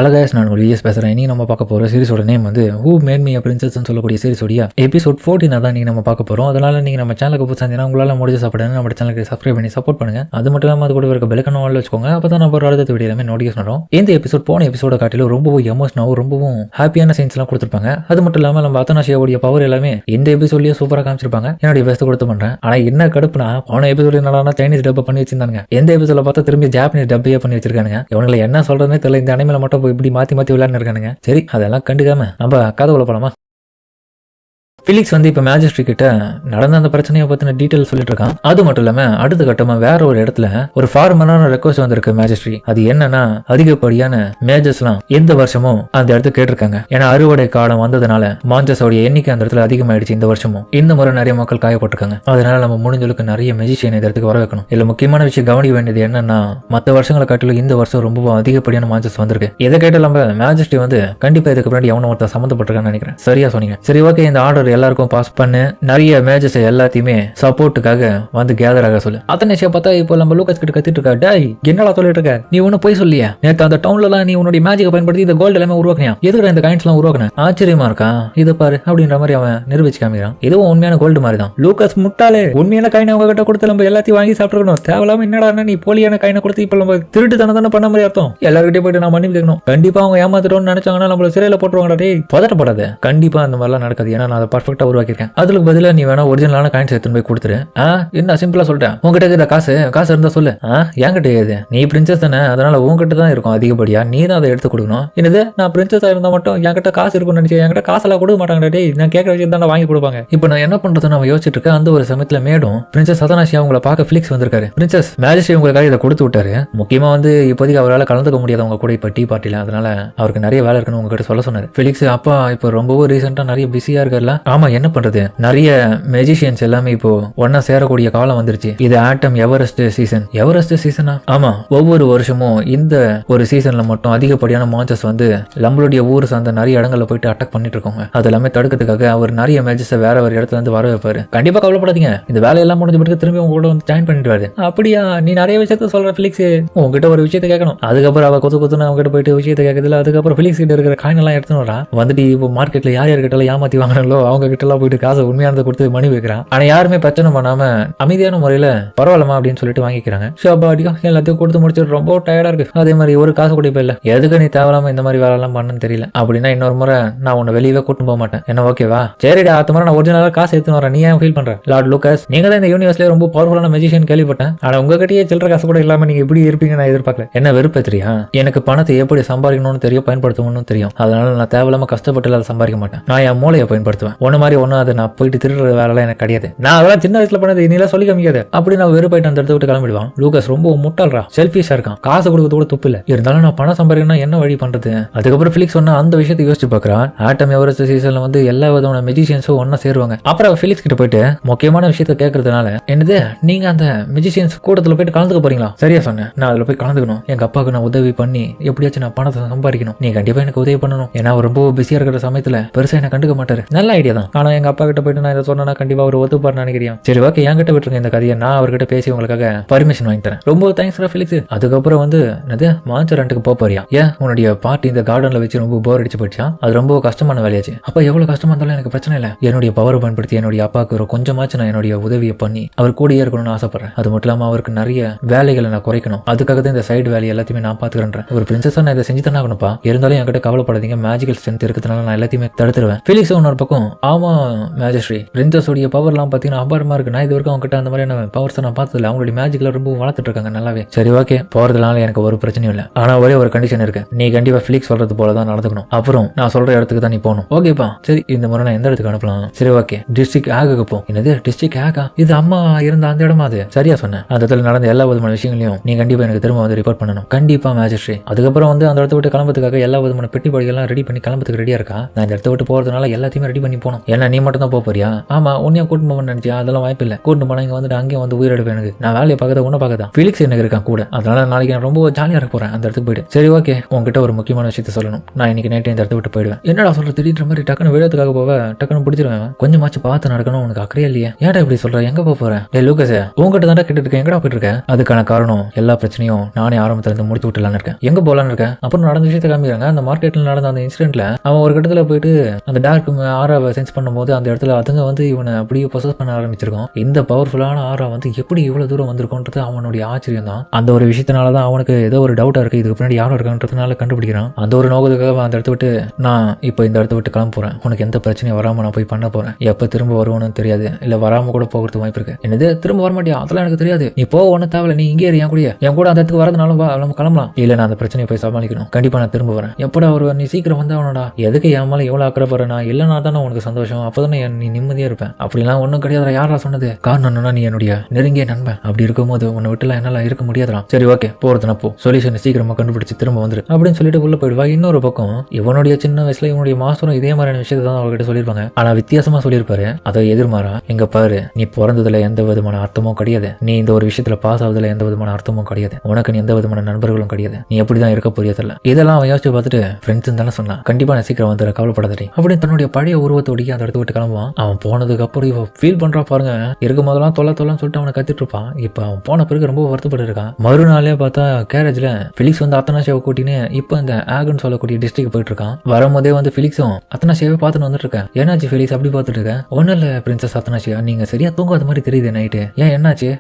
அழகாஸ் நான் ஒரு விஎஸ் பேசுகிறேன். இனி நம்ம பார்க்க போகிற சீரிஸோட நேம் வந்து ஹூ மேட் மீ அ பிரின்சஸ்ன்னு சொல்லக்கூடிய சீரிஸோடைய எபிசோட் 14 தான் நீங்கள் நம்ம பார்க்க போகிறோம். அதனால் நீங்கள் நம்ம சேனலுக்கு புதுசாக இருந்தீங்கன்னா உங்களால் முடிஞ்ச சாப்பிடுங்க நம்ம சேனலுக்கு சப்ஸ்கிரைப் பண்ணி சப்போர்ட் பண்ணுங்கள். அது மட்டும் இல்லாமல் அது கூட இருக்க பெல்லைக்கான ஆல் வச்சுக்கோங்க. அப்போ தான் நம்ம ஒரு அடுத்த வீடியோ எல்லாமே நோட்டிஃபிகேஷன் வரும். இந்த எபிசோட் போன எபிசோட காட்டிலும் ரொம்பவும் எமோஷனாகவும் ரொம்பவும் ஹாப்பியான சீன்ஸ்லாம் கொடுத்துருப்பாங்க. அது மட்டும் இல்லாமல் நம்ம அத்தனாஷியாவுடைய பவர் எல்லாமே இந்த எபிசோட்லேயே சூப்பராக காமிச்சிருப்பாங்க. என்னுடைய பெஸ்ட் கொடுத்து பண்ணுறேன். ஆனால் என்ன கடுப்புனா போன எபிசோட் என்னடா சைனீஸ் டப்பை பண்ணி வச்சிருந்தாங்க. எந்த எபிசோட பார்த்தா திரும்பி ஜாப்பனீஸ் டப்பையே பண்ணி வச்சிருக்காங்க. இவங்களை என்ன சொல்றதுனே தெரியல. இந்த அனிமேல மட்டும் இப்படி மாற்றி மாற்றி விளையாண்டு இருக்கானுங்க. சரி அதெல்லாம் கண்டுக்காம நம்ம கதை உள்ள போலாமா? ஃபிலிக்ஸ் வந்து இப்போ மேஜிஸ்ட்ரி கிட்ட நடந்த அந்த பிரச்சனையை பற்றின டீட்டெயில் சொல்லிட்டு இருக்கான். அது மட்டும் இல்லாமல் அடுத்த கட்டமாக வேற ஒரு இடத்துல ஒரு ஃபார்மலான ரெக்வஸ்ட் வந்திருக்கு மேஜிஸ்ட்ரி. அது என்னன்னா அதிகப்படியான மேஜர்ஸ்லாம் எந்த வருஷமும் அந்த இடத்துக்கு கேட்டிருக்காங்க. ஏன்னா அறுவடை காலம் வந்ததுனால மான்சஸோடைய எண்ணிக்கை அந்த இடத்துல அதிகமாயிடுச்சு. இந்த வருஷமும் இந்த முறை நிறைய மக்கள் காயப்பட்டிருக்காங்க. அதனால நம்ம முடிஞ்சளவுக்கு நிறைய மெஜிஷியன் இந்த இடத்துக்கு வர வைக்கணும். இதுல முக்கியமான விஷயம் கவனிக்க வேண்டியது என்னன்னா மற்ற வருஷங்களை காட்டிலும் இந்த வருஷம் ரொம்ப அதிகப்படியான மான்சஸ் வந்திருக்கு. எதை கேட்டால் நம்ம மேஜிஸ்ட்ரி வந்து கண்டிப்பா இதுக்கு முன்னாடி எவனோ ஒருத்தர் சம்மந்தப்பட்டிருக்கான்னு நினைக்கிறேன். சரியா சொன்னீங்க. சரி ஓகே, இந்த ஆர்டர் எல்லாருக்கும் பாஸ் பண்ணு. நிறைய மேஜஸ் எல்லாத்தையுமே சப்போர்ட்டுக்காக வந்து கேதர் ஆக சொல்லு. அத்தனை பார்த்தா இப்போ நம்ம லூகாஸ் கிட்ட கத்திட்டு இருக்கா. டேய் என்னடா சொல்லிட்டு இருக்க? நீ ஒன்னும் போய் சொல்லியா? நேற்று அந்த டவுன்ல நீ உன்னுடைய மேஜிக்கை பயன்படுத்தி இந்த கோல்டு எல்லாமே உருவாக்கியா? எதுக்கு இந்த காயின்ஸ் எல்லாம் உருவாக்கின? ஆச்சரியமா இருக்கா? இதை பாரு அப்படின்ற மாதிரி அவன் நிரூபிச்சு காமிக்கிறான். இதுவும் உண்மையான கோல்டு மாதிரி தான். லூகாஸ் முட்டாளே, உண்மையான காயினை அவங்க கிட்ட கொடுத்து நம்ம எல்லாத்தையும் வாங்கி சாப்பிட்டுக்கணும். தேவையில்லாம என்னடா நீ போலியான காயினை கொடுத்து இப்ப நம்ம திருட்டு தானே பண்ண மாதிரி அர்த்தம். எல்லாருக்கிட்டே போயிட்டு நான் மன்னிப்பு கேட்கணும். கண்டிப்பா அவங்க ஏமாத்திட்டோம்னு நினைச்சாங்கன்னா நம்மள சிறையில போட்டுருவாங்கடா. டேய் பதட்டப்படாத, கண்டிப்பா அந்த மாதிரிலாம் நடக்காது. ஏன்னா நான் அதை பர்ஃபெக்டா உருவாக்கிருக்கேன். அதுக்கு பதிலா நீ வேணா ஒரிஜினலான காயின்ஸ் எடுத்துட்டு போய் கொடுத்துரு. என்ன சிம்பிளா சொல்லிட்டேன். உங்ககிட்ட இருக்கிற காசு இருந்தா சொல்லு. என்கிட்ட ஏது? நீ பிரின்சஸ் தானே, அதனால உங்ககிட்ட தான் இருக்கும் அதிகப்படியா. நீ தான் அதை எடுத்து கொடுக்கணும். என்னது நான் பிரின்சஸா இருந்தா மட்டும் என்கிட்ட காசு இருக்கும்னு நினைச்சேன். என்கிட்ட காசெல்லாம் கொடுக்க மாட்டாங்க. டேய் நான் கேட்கற விஷயம் தான் வாங்கி கொடுப்பாங்க. இப்போ நான் என்ன பண்றதுன்னு நான் யோசிச்சுட்டு இருக்கேன். அந்த ஒரு சமயத்துல மேடும் பிரின்சஸ் அத்தனாஷியா உங்களை பார்க்க ஃபிலிக்ஸ் வந்திருக்காரு. பிரின்சஸ் மேஜிஸ்ட்ரி உங்களுக்காக இதை கொடுத்து விட்டாரு. முக்கியமா வந்து இப்போதைக்கு அவரால் கலந்துக்க முடியாது உங்க கூட இப்ப டீ பார்ட்டில. அதனால அவருக்கு நிறைய வேலை இருக்குன்னு உங்ககிட்ட சொல்ல சொன்னாரு. ஃபிலிக்ஸ் அப்பா இப்போ ரொம்பவும் ரீசெண்டா நிறைய பிஸியா இருக்காருல்ல. ஆமா என்ன பண்றது, நிறைய மெஜிஷியன்ஸ் எல்லாமே இப்போ ஒன்னா சேரக்கூடிய காலம் வந்துருச்சு. இது ஆட்டம் எவரெஸ்ட் சீசனா? ஆமா, ஒவ்வொரு வருஷமும் இந்த ஒரு சீசன்ல மட்டும் அதிகப்படியான மான்சஸ் வந்து நம்மளுடைய ஊர் சார்ந்த நிறைய இடங்கள்ல போயிட்டு அட்டாக் பண்ணிட்டு இருக்கோங்க. அது எல்லாமே தடுக்கிறதுக்காக அவர் நிறைய மேட்சஸை வேற ஒரு இடத்துல இருந்து வர வைப்பாரு. கண்டிப்பா கவலைப்படாதீங்க, இந்த வேலையெல்லாம் முடிஞ்ச பிறகு திரும்பி உங்க கூட வந்து ஜாயின் பண்ணிடுவாரு. அப்படியா? நீ நிறைய விஷயத்த சொல்ற பிலிக்ஸ். உங்ககிட்ட ஒரு விஷயத்த கேட்கணும். அதுக்கப்புறம் அவ கொத்து அவங்க கிட்ட போயிட்டு விஷயத்த கேட்கறதுல அதுக்கப்புறம் பிலிக்ஸ் கிட்ட இருக்கிற காயின் எல்லாம் எடுத்துன்னு வரா. வந்துட்டு இப்போ மார்க்கெட்ல யார் யார்கிட்ட ஏமாத்தி வாங்கினாலோ அவங்க கிட்ட எல்லாம் போயிட்டு காசை உண்மையானதை கொடுத்து மணி வைக்கிறான். ஆனா யாருமே பிரச்சனை பண்ணாம அமைதியான முறையில பரவாயில்லமா அப்படின்னு சொல்லிட்டு வாங்கிக்கிறாங்க. எல்லாத்தையும் கொடுத்து முடிச்சுட்டு ரொம்ப டயர்டா இருக்கு. அதே மாதிரி ஒரு காசு கூட இல்ல. எதுக்கு நீ தேவையில்லாம இந்த மாதிரி வேலை எல்லாம் பண்ணு தெரியல அப்படின்னா இன்னொரு முறை நான் உன்னை வெளியவே கூட்டு போக மாட்டேன். என்ன ஓகேவா? சரிடா, அடுத்த மாதிரி நான் ஒரிஜினலா காசு எடுத்துன்னு வரேன். நீ ஏன் ஃபீல் பண்ற? லார்ட் லூகாஸ், நீங்க தான் இந்த யூனிவர்ஸ்ல ரொம்ப பவர்ஃபுல்லான மெஜிஷியன் கேள்விப்பட்டேன். ஆனா உங்ககிட்டயே சில்லற காசு கூட இல்லாம நீங்க இப்படி இருப்பீங்க நான் எதிர்பார்க்கல. என்ன வெறுப்பேத்திரியா? எனக்கு பணத்தை எப்படி சம்பாதிக்கணும்னு தெரியும், பயன்படுத்தணும்னு தெரியும். அதனால நான் தேவையில்லாம கஷ்டப்பட்டு அதை சம்பாதிக்க மாட்டேன். நான் என் மூளையை பயன்படுத்துவேன். ஒன்னு மாதிரி ஒன்னும் அதை நான் போயிட்டு திருடுற வேலை எனக்கு கிடையாது. நான் அதெல்லாம் சின்ன வயசுல பண்ணது இனிலாம் சொல்லி காமிக்காது அப்படி நான் வெறுப்பாயிட்டு அந்த இடத்த விட்டு கிளம்பிடுவான். லூகாஸ் ரொம்ப முட்டாள்ரா, செல்ஃபிஷா இருக்கான். காசு கொடுக்கறது கூட துப்பு இல்ல. இருந்தாலும் நான் பணம் சம்பாதிக்கணும்னா என்ன வழி பண்றது? அதுக்கப்புறம் பிலிக்ஸ் சொன்னா அந்த விஷயத்தை யோசிச்சு பாக்குறான். ஆட்டம் எவரெஸ்ட் சீசன்ல வந்து எல்லா விதமான மெஜிஷியன்ஸும் ஒன்னா சேருவாங்க. அப்புறம் பிலிக்ஸ் கிட்ட போயிட்டு முக்கியமான விஷயத்த கேட்கறதுனால என்னது நீங்க அந்த மெஜிஷியன்ஸ் கூட்டத்துல போயிட்டு கலந்துக்க போறீங்களா? சரியா சொன்னேன். நான் அதுல போய் கலந்துக்கணும். எங்க அப்பாவுக்கு நான் உதவி பண்ணி எப்படியாச்சும் நான் பணத்தை சம்பாதிக்கணும். நீ கண்டிப்பா எனக்கு உதவி பண்ணணும். ஏன்னா அவர் ரொம்ப பிஸியா இருக்கிற சமயத்துல பெருசா என்ன கண்டுக்க மாட்டாரு. நல்ல ஐடியா தான். ஆனா எங்க அப்பா கிட்ட போயிட்டு நான் இதை சொன்னா கண்டிப்பா அவர் ஒத்துப்பாரு நினைக்கிறேன். சரி ஓகே, என்கிட்ட விட்டுருங்க இந்த கதையை. நான் அவர்கிட்ட பேசி உங்களுக்காக பர்மிஷன் வாங்கி தரேன். ரொம்ப தேங்க்ஸ் ஃபிலிக்ஸ். அதுக்கப்புறம் வந்து மான்ஸ்டர் ஹண்ட்டுக்கு போறியா? ஏன் உன்னுடைய பார்ட்டி இந்த கார்டன்ல வச்சு ரொம்ப போர் அடிச்சு போயிடுச்சா? அது ரொம்ப கஷ்டமான வேலையாச்சு. அப்ப எவ்வளவு கஷ்டமா இருந்தாலும் எனக்கு பிரச்சனை இல்லை. என்னுடைய பவரை பயன்படுத்தி என்னுடைய அப்பாவுக்கு ஒரு கொஞ்சமாச்சு நான் என்னுடைய உதவியை பண்ணி அவர் கூடயே இருக்கணும்னு ஆசைப்படுறேன். அது மட்டும் இல்லாம அவருக்கு நிறைய வேலைகளை நான் குறைக்கணும். அதுக்காக தான் இந்த சைடு வேலை எல்லாத்தையுமே நான் பாத்துக்கிறேன். ஒரு பிரின்சஸா நான் இதை செஞ்சு தானே ஆகணும்ப்பா. இருந்தாலும் என்கிட்ட கவலைப்படாதீங்க, மேஜிக்கல் ஸ்ட்ரென்த் இருக்கிறதுனால நான் எல்லாத்தையுமே தடுத்துருவேன். பிலிக்ஸ் இன்னொரு பக்கம், ஆமா மேஜிஸ்ட்ரி, பிரின்சஸோடைய பவர்லாம் பாத்தீங்கன்னா அபாரமா இருக்கு. நான் இது வரைக்கும் அவங்க கிட்ட அந்த மாதிரியான பவர்ஸ் நான் பார்த்ததில்ல. அவங்களுடைய மேஜிக்ல ரொம்ப வளர்த்துட்டு இருக்காங்க நல்லாவே. சரி ஓகே, போறதுனால எனக்கு ஒரு பிரச்சனையும் இல்லை. ஆனா ஒரே ஒரு கண்டிஷன் இருக்கு. நீ கண்டிப்பா பிலிக்ஸ் சொல்றது போலதான் நடந்துக்கணும். அப்புறம் நான் சொல்ற இடத்துக்கு தான் நீ போகணும். ஓகேப்பா? சரி, இந்த முறை நான் எந்த இடத்துக்கு அனுப்பலாம்? சரி ஓகே, டிஸ்ட்ரிக்ட் ஆகுக்கு போ. என்னது டிஸ்ட்ரிக்ட் ஆகா? இது அம்மா இருந்த அந்த இடமா? அது சரியா சொன்னேன். அந்த இடத்துல நடந்த எல்லா விதமான விஷயங்களையும் நீ கண்டிப்பா எனக்கு திரும்ப வந்து ரிப்போர்ட் பண்ணணும். கண்டிப்பா மேஜிஸ்ட்ரி. அதுக்கப்புறம் வந்து அந்த இடத்த விட்டு கிளம்புறதுக்காக எல்லா விதமான பெட்டி படிகள்லாம் ரெடி பண்ணி கிளம்புறதுக்கு ரெடியா இருக்கா. நான் இந்த இடத்த விட்டு போறதுனால எல்லாத்தையுமே ரெடி பண்ணி போகணும். போகணும். ஏன்னா நீ மட்டும் தான் போறியா? ஆமா, உன்னையும் கூட்டு போக நினைச்சியா? அதெல்லாம் வாய்ப்பு இல்ல. கூட்டு போனா இங்க வந்துட்டு அங்கேயும் வந்து உயிரிழப்பு எனக்கு. நான் வேலையை பார்க்கறத உன்ன பார்க்கதான். ஃபிலிக்ஸ் எனக்கு இருக்கான் கூட. அதனால நாளைக்கு நான் ரொம்ப ஜாலியா இருக்க போறேன் அந்த இடத்துக்கு போயிட்டு. சரி ஓகே, உங்ககிட்ட ஒரு முக்கியமான விஷயத்த சொல்லணும். நான் இன்னைக்கு நைட்டு இந்த இடத்த விட்டு போயிடுவேன். என்னடா சொல்ற? திடீர்னு மாதிரி டக்குன்னு விழத்துக்காக போவ, டக்குன்னு பிடிச்சிருவேன். கொஞ்சமாச்சு பார்த்து நடக்கணும். உனக்கு அக்கறையா இல்லையா? ஏடா இப்படி சொல்ற? எங்க போறேன்? டேய் லூகாஸ், உங்ககிட்ட தான் கேட்டு இருக்கேன். எங்கடா போயிட்டு இருக்க? அதுக்கான காரணம் எல்லா பிரச்சனையும் நானே ஆரம்பத்துல இருந்து முடிச்சு விட்டுலான்னு இருக்கேன். எங்க போலான்னு இருக்கேன்? அப்புறம் நடந்த விஷயத்த காமிக்கிறாங்க. அந்த மார்க்கெட்ல நடந்த அந்த இன்சிடென்ட்ல அவன் ஒரு கட்டத்துல போயிட்டு அந்த டார்க் ஆராவை சென்ஸ் பண்ணும்போது அந்த இடத்துல அதுங்க வந்து இவனை அப்படியே பொசஸ் பண்ண ஆரம்பிச்சிருக்கோம். இந்த பவர்ஃபுல்லான ஆரா வந்து எப்படி இவ்வளவு தூரம் வந்திருக்கோன்றது அவனுடைய ஆச்சரியம் தான். அந்த ஒரு விஷயத்தினாலதான் அவனுக்கு ஏதோ ஒரு டவுட்டா இருக்கு. இதுக்கு பின்னாடி யாரும் இருக்கான்றதுனால கண்டுபிடிக்கிறான். அந்த ஒரு நோக்கத்துக்காக அந்த இடத்த விட்டு நான் இப்போ இந்த இடத்த விட்டு கிளம்ப போறேன். உனக்கு எந்த பிரச்சனையும் வராம நான் போய் பண்ண போறேன். எப்ப திரும்ப வருவோன்னு தெரியாது. இல்ல வராம கூட போகிறது வாய்ப்பு இருக்கு. என்னது திரும்ப வர மாட்டியா? அதெல்லாம் எனக்கு தெரியாது. நீ போக ஒன்னும் தேவையில்ல. நீ இங்கே என் கூட அந்த இடத்துக்கு வரதுனாலும் நம்ம கிளம்பலாம். இல்ல நான் அந்த பிரச்சனையை போய் சமாளிக்கணும். கண்டிப்பா நான் திரும்ப வரேன். எப்படா வருவ? நீ சீக்கிரம் வந்தவனடா. எதுக்கு என் மேல எவ்வளவு அக்கறை போறேனா? இல்லைனா தானே உனக்கு சந்தோஷம். அப்பதானே நீ நிம்மதியா இருப்பேன். அப்படிலாம் ஒன்னும் கிடையாது. யாரா சொன்னது? காரணம் என்னன்னா நீ என்னுடைய நெருங்கிய நண்பன். அப்படி இருக்கும்போது உன்னை விட்டுலாம் என்னால இருக்க முடியாதுலாம். சரி ஓகே, போறதுனா போ. சொல்யூஷன் சீக்கிரமா கண்டுபிடிச்சு திரும்ப வந்துரு அப்படின்னு சொல்லிட்டு உள்ள போயிடுவா. இன்னொரு பக்கம் இவனுடைய சின்ன வயசுல இவனுடைய மாஸ்டரும் இதே மாதிரியான விஷயத்தை தான் அவர்கிட்ட சொல்லியிருப்பாங்க. ஆனா வித்தியாசமா சொல்லியிருப்பாரு. அதை எதிர்மாறா, எங்க பாரு, நீ பிறந்ததுல எந்த விதமான அர்த்தமும் கிடையாது. நீ இந்த ஒரு விஷயத்துல பாஸ் ஆகுதுல எந்த விதமான அர்த்தமும் கிடையாது. உனக்கு எந்த விதமான நண்பர்களும் கிடையாது. நீ எப்படிதான் இருக்க புரியதில்ல. இதெல்லாம் அவன் யோசிச்சு பார்த்துட்டு ஃப்ரெண்ட்ஸ் தானே சொன்னான். கண்டிப்பா நான் சீக்கிரம் வந்துடுற, கவலைப்படாதே அப்படின்னு தன்னுடைய பழைய உருவத்தோடி அந்த இடத்த விட்டு கிளம்புவான். அவன் போனதுக்கு அப்புறம் இவன் ஃபீல் பண்றா பாருங்க. இருக்கும் போதெல்லாம் தொல்லன்னு சொல்லிட்டு அவனை கத்திட்டு இருப்பான். இப்ப அவன் போன பிறகு ரொம்ப வருத்தப்பட்டு இருக்கான். மறுநாளே பார்த்தா கேரேஜ்ல பிலிக்ஸ் வந்து அத்தனாஷியாவை கூட்டின்னு இப்ப இந்த ஆகன்னு சொல்லக்கூடிய டிஸ்ட்ரிக்ட் போயிட்டு இருக்கான். வரும்போதே வந்து பிலிக்ஸும் அத்தனாஷியாவே பார்த்துட்டு வந்துட்டு இருக்கேன். ஏன்னாச்சு பிலிக்ஸ் அப்படி பார்த்துட்டு இருக்கேன்? ஒன்னும் இல்ல பிரின்சஸ் அத்தனாஷியா, நீங்க சரியா தூங்காத மாதிரி தெரியுது நைட்டு. ஏன் என்னாச்சு?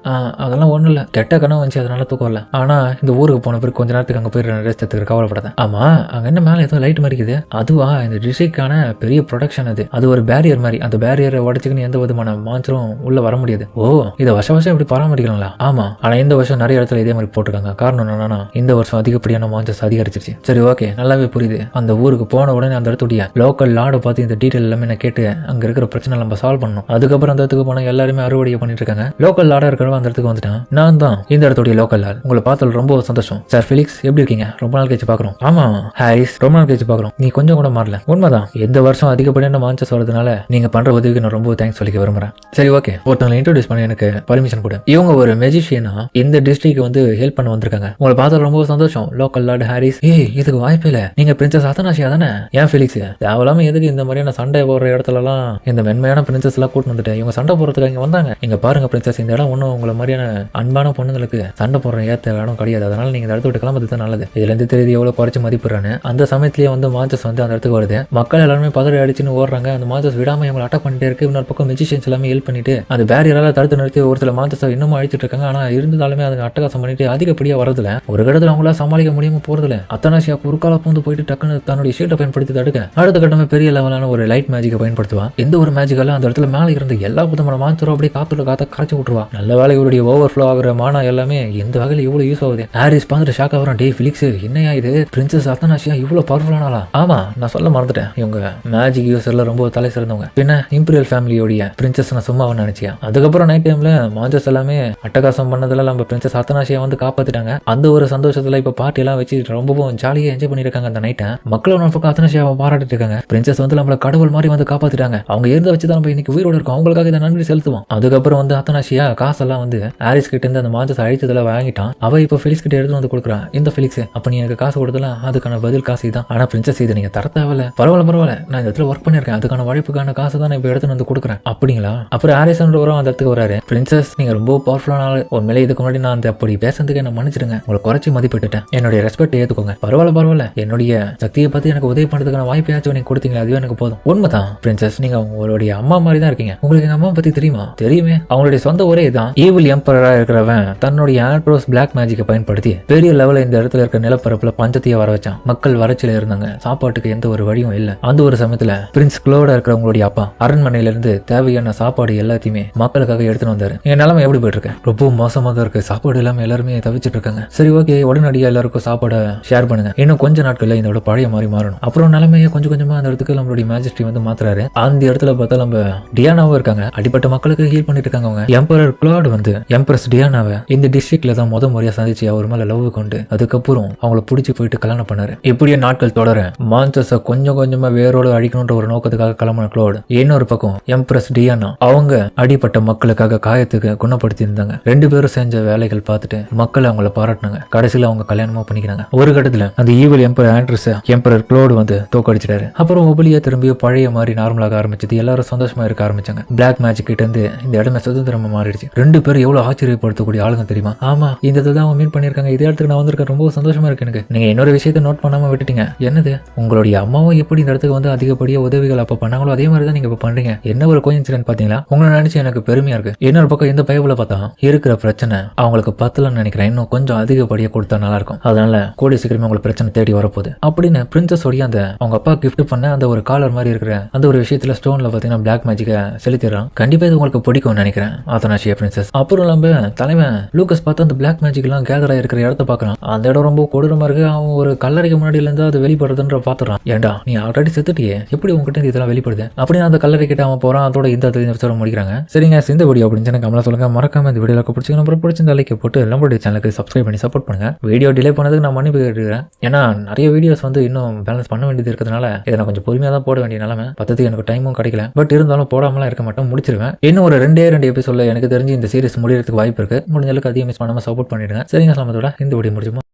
அதெல்லாம் ஒண்ணும் இல்ல, கெட்ட கனவு வந்துச்சு, அதனால தூக்கம் இல்ல. ஆனா இந்த ஊருக்கு போன பிறகு கொஞ்ச நேரத்துக்கு அங்க போய் ரெஸ்ட் எடுத்துக்கிற, கவலைப்படாத. ஆமா, அங்க என்ன மேல ஏதோ லைட் மறிக்குது? அதுவா இந்த டிஸ்ட்ரிக்டான பெரிய ப்ரொடக்ஷன். அது ஒரு பேரியர் மாதிரி. அந்த பேரியரை உடச்சுக்குன்னு எந்த விதமான மான்சரும் உள்ள வர முடியாது. ஓ, இதை வருஷம் இப்படி பராமரிக்கலாங்களா? ஆமா, ஆனா இந்த வருஷம் நிறைய இடத்துல இதே மாதிரி போட்டிருக்காங்க. காரணம் என்னன்னா இந்த வருஷம் அதிகப்படியான மான்சர்ஸ் அதிகரிச்சிருச்சு. சரி ஓகே, நல்லாவே புரியுது. அந்த ஊருக்கு போன உடனே அந்த இடத்துடைய லோக்கல் லார்டை பார்த்து இந்த டீடைல் எல்லாமே நான் கேட்டு அங்க இருக்கிற பிரச்சனை நம்ம சால்வ் பண்ணணும். அதுக்கப்புறம் அந்த இடத்துக்கு போனா எல்லாருமே அறுவடையை பண்ணிட்டு இருக்காங்க. லோக்கல் லார்டா இருக்கிறவங்க அந்த இடத்துக்கு வந்துட்டான். நான் தான் இந்த இடத்துடைய லோக்கல் லார்ட். உங்களை பார்த்தது ரொம்ப சந்தோஷம் சார். பிலிக்ஸ் எப்படி இருக்கீங்க? ரொம்ப நாள் கழிச்சு பாக்குறோம். ஆமா ஹாரிஸ், ரொம்ப நாள் கழிச்சு பாக்குறோம். நீ கொஞ்சம் கூட மாறல. உண்மைதான், எந்த வருஷம் அதிகப்படியான மான்சர்ஸ் வரதுனால நீங்க பண்ற உதவிக்கு நான் ரொம்ப தேங்க்ஸ் சொல்லிக்க விரும்புறேன். சரி ஓகே, ஒருத்தவங்களை இன்ட்ரோடியூஸ் பண்ணி எனக்கு பர்மிஷன் கொடு. இவங்க ஒரு மெஜிஷியனா இந்த டிஸ்ட்ரிக்ட் வந்து ஹெல்ப் பண்ண வந்திருக்காங்க. உங்களை பார்த்தது ரொம்ப சந்தோஷம் லோக்கல் லார்ட் ஹாரிஸ். இதுக்கு வாய்ப்பே இல்ல, நீங்க பிரின்சஸ் அத்தனாஷியா தானே? ஏன் பிலிக்ஸ், தேவையில்லாம எதுக்கு இந்த மாதிரியான சண்டை போடுற இடத்துல எல்லாம் இந்த மென்மையான பிரின்சஸ் எல்லாம் கூட்டு வந்துட்டு இவங்க சண்டை போடுறதுக்கு இங்க வந்தாங்க. இங்க பாருங்க பிரின்சஸ், இந்த இடம் ஒன்னும் உங்களை மாதிரியான அன்பான பொண்ணுங்களுக்கு சண்டை போடுற ஏத்த இடம் கிடையாது. அதனால நீங்க இந்த இடத்த விட்டு கிளம்புறது தான் நல்லது. இதுல இருந்து தெரியுது எவ்வளவு குறைச்சு மதிப்புறான்னு. அந்த சமயத்திலேயே வந்து மான்சஸ் வந்து அந்த இடத்துக்கு வருது. மக்கள் எல்லாருமே பதறி அடிச்சுன்னு ஓடுறாங்க. அந்த மான்சஸ் விடாம இவங்களை அட்டாக் பண்ணிட்டே இருக்கு. இன்னொரு பக்கம் மெஜிஷியன்ஸ் எல்லாமே ஹெல்ப் பண்ணிட்டு அந்த பேரியரால தடுத்து நிறுத்தி ஒரு சில மான்சஸ் இன்னமும் அழிச்சிட்டு இருக்காங்க. ஆனா இருந்தாலுமே அதுங்க அட்டகாசம் பண்ணிட்டு அதிகப்படியா வரதுல ஒரு இடத்துல அவங்களால சமாளிக்க முடியாம போறதுல அத்தனாஷியா குறுக்கால பூந்து போயிட்டு டக்குன்னு தன்னுடைய ஷீட்டை பயன்படுத்தி தடுக்க அடுத்த கட்டமே பெரிய லெவலான ஒரு லைட் மேஜிக்கை பயன்படுத்துவா. எந்த ஒரு மேஜிக்கால அந்த இடத்துல மேலே இருந்த எல்லா விதமான மான்சரும் அப்படியே காத்துல காத்த கரைச்சி விட்டுருவா. நல்ல வேலை இவருடைய ஓவர்ஃப்ளோ ஆகிற மானா எல்லாமே இந்த வகையில் இவ்வளவு யூஸ் ஆகுது. ஹாரிஸ் பார்த்துட்டு ஷாக் ஆகிறான். டே பிலிக்ஸ், என்னையா இது? பிரின்சஸ் அத்தனாஷியா இவ்வளவு பவர்ஃபுல்லானாலா? ஆமா, நான் சொல்ல மறந்துட்டேன், இவங்க மேஜிக் யூஸர்ல ரொம்ப தலை சிறந்தவங்க. பின்ன இம்பீரியல் ஃபேமிலியோடைய பிரின்சஸ் நான் சும்மா நினைச்சியா? அதுக்கப்புறம் நைட் டைம்ல மான்சர்ஸ் எல்லாமே அட்டகாசம் பண்ணதுல நம்ம பிரின்சஸ் அத்தனாஷியா வந்து காப்பாத்திட்டாங்க. அந்த ஒரு சந்தோஷத்துல இப்ப பார்ட்டி எல்லாம் வச்சு ரொம்பவும் ஜாலியா என்ஜாய் பண்ணிருக்காங்க. அந்த நைட்டை மக்கள் ஒரு பக்கம் அத்தனாஷியாவை பாராட்டிட்டு இருக்காங்க. பிரின்சஸ் வந்து நம்மள கடவுள் மாதிரி வந்து காப்பாத்திட்டாங்க. அவங்க இருந்த வச்சுதான் நம்ம இன்னைக்கு உயிரோட இருக்கோம். அவங்களுக்காக இதை நன்றி செலுத்துவோம். அதுக்கப்புறம் வந்து அத்தனாஷியா காசெல்லாம் வந்து ஹாரிஸ் கிட்ட இருந்து அந்த மான்சர்ஸ் அழிச்சதுல வாங்கிட்டான். அவ இப்ப பிலிக்ஸ் கிட்ட எடுத்து வந்து கொடுக்குறான். இந்த பிலிக்ஸ், அப்ப நீ எனக்கு காசு கொடுத்தலாம், அதுக்கான பதில் காசு தான். ஆனா பிரின்சஸ், இது நீங்க தர தேவையில்ல. பரவாயில்ல, நான் இந்த இடத்துல ஒர்க் பண்ணிருக்கேன், அதுக்கான உழைப்புக்கான காசு தான் இப்ப எடுத்து வந்து கொடுக்குறேன். அப்படிங்களா? அப்புறம் ஹாரிஸ் அந்த இடத்துக்கு வராரு. பிரின்சஸ், நீங்க ரொம்ப பவர்ஃபுல்லான ஆளு. உண்மையிலே இதுக்கு முன்னாடி நான் அந்த அப்படி பேசுறதுக்கு என்ன மன்னிச்சிடுங்க. உங்களை குறைச்சி மதிப்பிட்டுட்டேன். என்னுடைய ரெஸ்பெக்ட் ஏத்துக்கோங்க. பரவாயில்ல, என்னுடைய சக்தியை பத்தி எனக்கு உதவி பண்றதுக்கான வாய்ப்பையாச்சும் நீங்க கொடுத்தீங்களா, அதுவே எனக்கு போதும். உண்மைதான் பிரின்சஸ், நீங்க உங்களுடைய அம்மா மாதிரி தான் இருக்கீங்க. உங்களுக்கு எங்க அம்மா பத்தி தெரியுமா? தெரியுமே. அவங்களுடைய சொந்த ஒரே தான். ஈவில் எம்பரரா இருக்கிறவன் தன்னுடைய ஆண்ட்ரோஸ் பிளாக் மேஜிக்கை பயன்படுத்தி பெரிய லெவலில் இந்த இடத்துல இருக்க நிலப்பரப்புல பஞ்சத்தையே வர வச்சான். மக்கள் வறட்சியில இருந்தாங்க. சாப்பாட்டுக்கு எந்த ஒரு வழியும் இல்ல. அந்த ஒரு சமயத்துல பிரின்ஸ் க்ளோட இருக்கிறவங்களுடைய அப்பா அரண்மனையில இருந்து தேவையான சாப்பாடு எல்லாத்தையுமே மக்களுக்காக எடுத்துட்டு வந்தாரு. என் நிலைமை எப்படி போயிட்டு இருக்கு? ரொம்ப மோசமா தான் இருக்கு. சாப்பாடு இல்லாம எல்லாருமே தவிச்சிட்டு இருக்காங்க. சரி ஓகே, உடனடியா எல்லாருக்கும் சாப்பாடை ஷேர் பண்ணுங்க. இன்னும் கொஞ்ச நாட்கள்ல இதோட பழைய மாதிரி மாறணும். அப்புறம் நிலைமையை கொஞ்சம் கொஞ்சமா அந்த இடத்துக்கு நம்மளுடைய மேஜிஸ்ட்ரி வந்து மாத்துறாரு. அந்த இடத்துல பார்த்தா நம்ம டியானாவும் இருக்காங்க. அடிப்பட்ட மக்களுக்கு ஹீல் பண்ணிட்டு இருக்காங்க. அவங்க எம்பரர் க்ளாட் வந்து எம்பரஸ் டியானாவை இந்த டிஸ்ட்ரிக்ட்ல தான் முறையா சந்திச்சு அவர் மேல லவ் கொண்டு அதுக்கப்புறம் அவங்கள பிடிச்சி போயிட்டு கல்யாணம் பண்ணாரு. இப்படியே நாட்கள் தொடர மான்சர்ஸை கொஞ்சம் கொஞ்சமா வேரோடு அழிக்கணும்ன்ற ஒரு நோக்கத்துக்காக கிளம்பின க்ளோட் இன்னொரு பக்கம் எம்ப்ரஸ் டியானா அவங்க அடிப்பட்ட மக்களுக்காக காயத்துக்கு குணப்படுத்தி இருந்தாங்க. 2 பேரும் செஞ்ச வேலைகள் பார்த்துட்டு மக்கள் அவங்கள பாராட்டினாங்க. கடைசியில அவங்க கல்யாணமா பண்ணிக்கிறாங்க. ஒரு கட்டத்துல அந்த evil emperor Andres emperor cloud வந்து தோக்கடிச்சிட்டாரு. அப்புறம் ஒபலியா திரும்பி பழைய மாதிரி நார்மலாக ஆரம்பிச்சது. எல்லாரும் சந்தோஷமா இருக்க ஆரம்பிச்சாங்க. பிளாக் மேஜிக் கிட்ட இருந்து இந்த இடமே சுதந்திரமா மாறிடுச்சு. 2 பேரும் எவ்வளவு ஆச்சரியப்படுத்தக்கூடிய ஆளுங்க தெரியுமா? ஆமா, இந்த தான் அவங்க மீட் பண்ணிருக்காங்க. இதே இடத்துக்கு நான் வந்திருக்கேன். ரொம்ப சந்தோஷமா இருக்கு எனக்கு. நீங்க இன்னொரு விஷயத்தை நோட் பண்ணாம விட்டுட்டீங்க. என்னது? உங்களுடைய அம்மாவும் எப்படி இந்த இடத்துக்கு வந்து அதிகப்படியா உதவிகள் அப்ப பண்ணாங்களோ அதே மாதிரி தான் நீங்க இப்ப பண்றீங்க. என்ன ஒரு கோயின்சிடென்ட் பாத்தீங்களா? உங்களை நினைச்சு எனக்கு பெருமையா இருக்கு. இன்னொரு பக்கம் இந்த பைபிள பார்த்தா இருக்கிற பிரச்சனை அவங்களுக்கு பத்தலன்னு நினைக்கிறேன். இன்னும் கொஞ்சம் அதிகப்படியா கொடுத்தா நல்லா இருக்கும். அதனால கூடிய சீக்கிரமே உங்களுக்கு பிரச்சனை தேடி வரப்போகுது அப்படின்னு பிரின்சஸ் ஓடி அந்த அவங்க அப்பா கிஃப்ட் பண்ண அந்த ஒரு காலர் மாதிரி இருக்கிற அந்த ஒரு விஷயத்துல ஸ்டோன்ல பாத்தீங்கன்னா பிளாக் மேஜிக்க செலுத்திடுறான். கண்டிப்பா இது உங்களுக்கு பிடிக்கும் நினைக்கிறேன் ஆத்தனாஷியா பிரின்சஸ். அப்புறம் நம்ம தலைவன் லூக்கஸ் பார்த்து அந்த பிளாக் மேஜிக் எல்லாம் கேதர் ஆயிருக்கிற இடத்த பாக்குறான். அந்த இடம் ரொம்ப கொடூரமா இருக்கு. அவன் ஒரு கல்லறைக்கு முன்னாடியில இருந்து அது வெளிப்படுதுன்ற பாத்துறான். ஏண்டா நீ ஆல்ரெடி செத்துட்டியே, எப்படி உங்ககிட்ட இதெல்லாம் வெளிப்படுது அப்படின்னு அந்த கல்லறை கிட்ட அவன் போறான். அதோட இந்த எபிசோட முடிக்கிறாங்க. சரிங்க, இந்த வீடியோ அப்படின்னு கமலா சொல்லுங்க. மறக்காம இந்த வீடியோல பிடிச்சிங்க அப்புறம் பிடிச்சிருந்த லைக் போட்டு நம்மளுடைய சேனலுக்கு சப்ஸ்கிரைப் பண்ணி சப்போர்ட் பண்ணுங்க. வீடியோ டிலே பண்ணதுக்கு நான் மன்னிப்பு கேட்டுக்கிறேன். ஏன்னா நிறைய வீடியோஸ் வந்து இன்னும் பேலன்ஸ் பண்ண வேண்டியது இருக்கிறதுனால இதை நான் கொஞ்சம் பொறுமையாக தான் போட வேண்டிய நிலைமை. பத்தத்துக்கு எனக்கு டைமும் கிடைக்கல. பட் இருந்தாலும் போடாமலாம் இருக்க மாட்டேன், முடிச்சிருவேன். இன்னும் ஒரு 2 எபிசோட்ல எனக்கு தெரிஞ்சு இந்த சீரிஸ் முடியறதுக்கு வாய்ப்பு இருக்கு. முடிஞ்ச அளவுக்கு அதிகம் மிஸ் பண்ணாம சப்போர்ட் பண்ணிடுங்க. சரிங்க, சமத்தோட இந்த வீடியோ முடிச்சுமா.